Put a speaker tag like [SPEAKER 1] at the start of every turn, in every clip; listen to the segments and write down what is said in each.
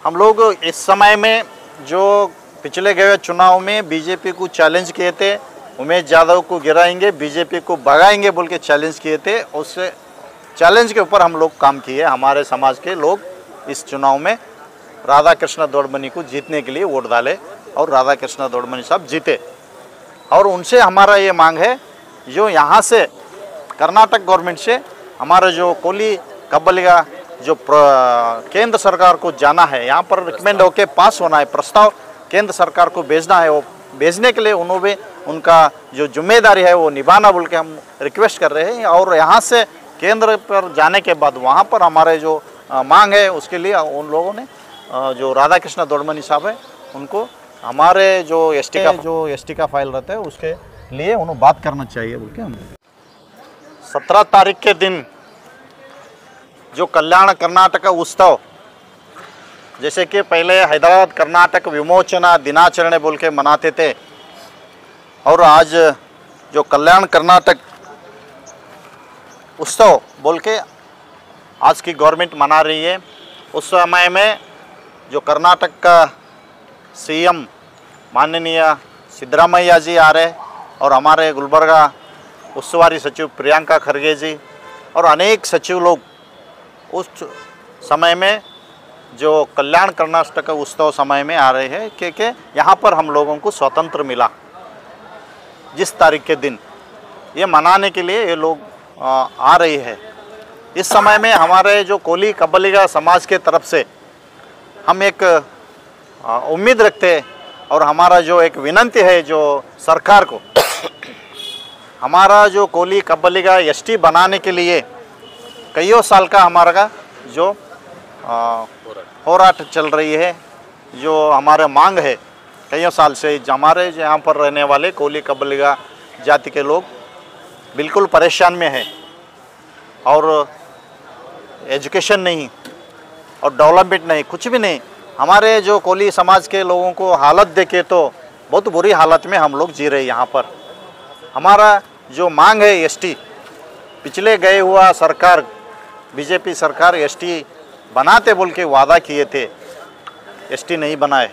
[SPEAKER 1] हम लोग इस समय में जो पिछले गए चुनाव में बीजेपी को चैलेंज किए थे, उमेश यादव को गिराएंगे, बीजेपी को भगाएंगे बोल के चैलेंज किए थे। उससे चैलेंज के ऊपर हम लोग काम किए। हमारे समाज के लोग इस चुनाव में राधा कृष्ण दौड़मनी को जीतने के लिए वोट डाले और राधा कृष्ण दौड़मनी साहब जीते। और उनसे हमारा ये मांग है, जो यहाँ से कर्नाटक गवर्नमेंट से हमारा जो कोली कब्बलिगा जो केंद्र सरकार को जाना है, यहाँ पर रिकमेंड होके पास होना है, प्रस्ताव केंद्र सरकार को भेजना है। वो भेजने के लिए उन्होंने उनका जो जिम्मेदारी है वो निभाना बोल के हम रिक्वेस्ट कर रहे हैं। और यहाँ से केंद्र पर जाने के बाद वहाँ पर हमारे जो मांग है उसके लिए उन लोगों ने जो राधा कृष्ण दौड़मनी साहब है उनको हमारे जो एसटी का फाइल रहता है उसके लिए उन्हें बात करना चाहिए बोल के हम 17 तारीख के दिन जो कल्याण कर्नाटक उत्सव, जैसे कि पहले हैदराबाद कर्नाटक विमोचना दिनाचरण बोल के मनाते थे, और आज जो कल्याण कर्नाटक उत्सव बोल के आज की गवर्नमेंट मना रही है। उस समय में जो कर्नाटक का सीएम माननीय सिद्धरामैया जी आ रहे और हमारे गुलबर्गा उत्सवारी सचिव प्रियंका खरगे जी और अनेक सचिव लोग उस समय में जो कल्याण कर्नाटक उत्सव समय में आ रहे हैं, क्योंकि यहाँ पर हम लोगों को स्वतंत्र मिला जिस तारीख के दिन, ये मनाने के लिए ये लोग आ रही है। इस समय में हमारे जो कोली कब्बलिगा समाज के तरफ से हम एक उम्मीद रखते हैं और हमारा जो एक विनंती है जो सरकार को, हमारा जो कोली कब्बलिगा एसटी बनाने के लिए कईयों साल का हमारा जो होराट चल रही है, जो हमारा मांग है कईयों साल से, हमारे यहाँ पर रहने वाले कोली कब्बलिगा जाति के लोग बिल्कुल परेशान में है और एजुकेशन नहीं और डेवलपमेंट नहीं, कुछ भी नहीं। हमारे जो कोली समाज के लोगों को हालत देखे तो बहुत बुरी हालत में हम लोग जी रहे हैं। यहाँ पर हमारा जो मांग है एसटी, पिछले गए हुआ सरकार बीजेपी सरकार एसटी बनाते बोल के वादा किए थे, एसटी नहीं बनाए।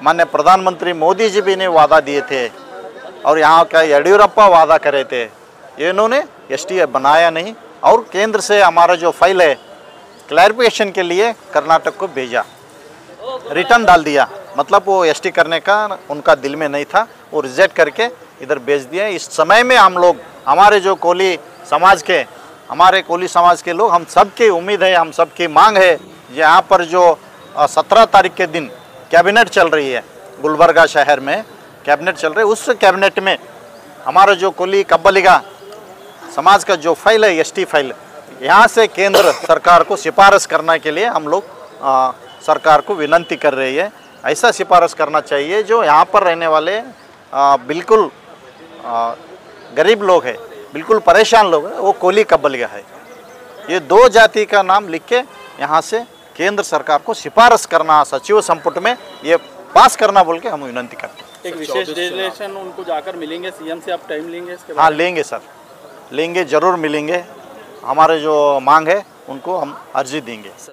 [SPEAKER 1] माननीय प्रधानमंत्री मोदी जी भी ने वादा दिए थे और यहाँ का येडियुरप्पा वादा करे थे, इन्होंने एसटी बनाया नहीं। और केंद्र से हमारा जो फाइल है क्लैरिफिकेशन के लिए कर्नाटक को भेजा, रिटर्न डाल दिया, मतलब वो एसटी करने का उनका दिल में नहीं था, वो रिजेक्ट करके इधर भेज दिया। इस समय में हम लोग हमारे जो कोली समाज के हमारे कोली समाज के लोग, हम सब की उम्मीद है, हम सब की मांग है, यहाँ पर जो 17 तारीख के दिन कैबिनेट चल रही है, गुलबर्गा शहर में कैबिनेट चल रही है, उस कैबिनेट में हमारा जो कोली कब्बलिगा समाज का जो फाइल है एसटी फाइल, यहाँ से केंद्र सरकार को सिफारिश करने के लिए हम लोग सरकार को विनंती कर रही है। ऐसा सिफारिश करना चाहिए जो यहाँ पर रहने वाले बिल्कुल गरीब लोग हैं, बिल्कुल परेशान लोग हैं, वो कोली कब्बलिगा है। ये दो जाति का नाम लिख के यहाँ से केंद्र सरकार को सिफारिश करना, सचिव संपुट में ये पास करना बोल के हम विनंती करते हैं।
[SPEAKER 2] एक विशेष डेलीगेशन उनको जाकर मिलेंगे, सीएम से आप टाइम लेंगे इसके बाद?
[SPEAKER 1] हाँ लेंगे सर, लेंगे, ज़रूर मिलेंगे। हमारे जो मांग है उनको हम अर्जी देंगे।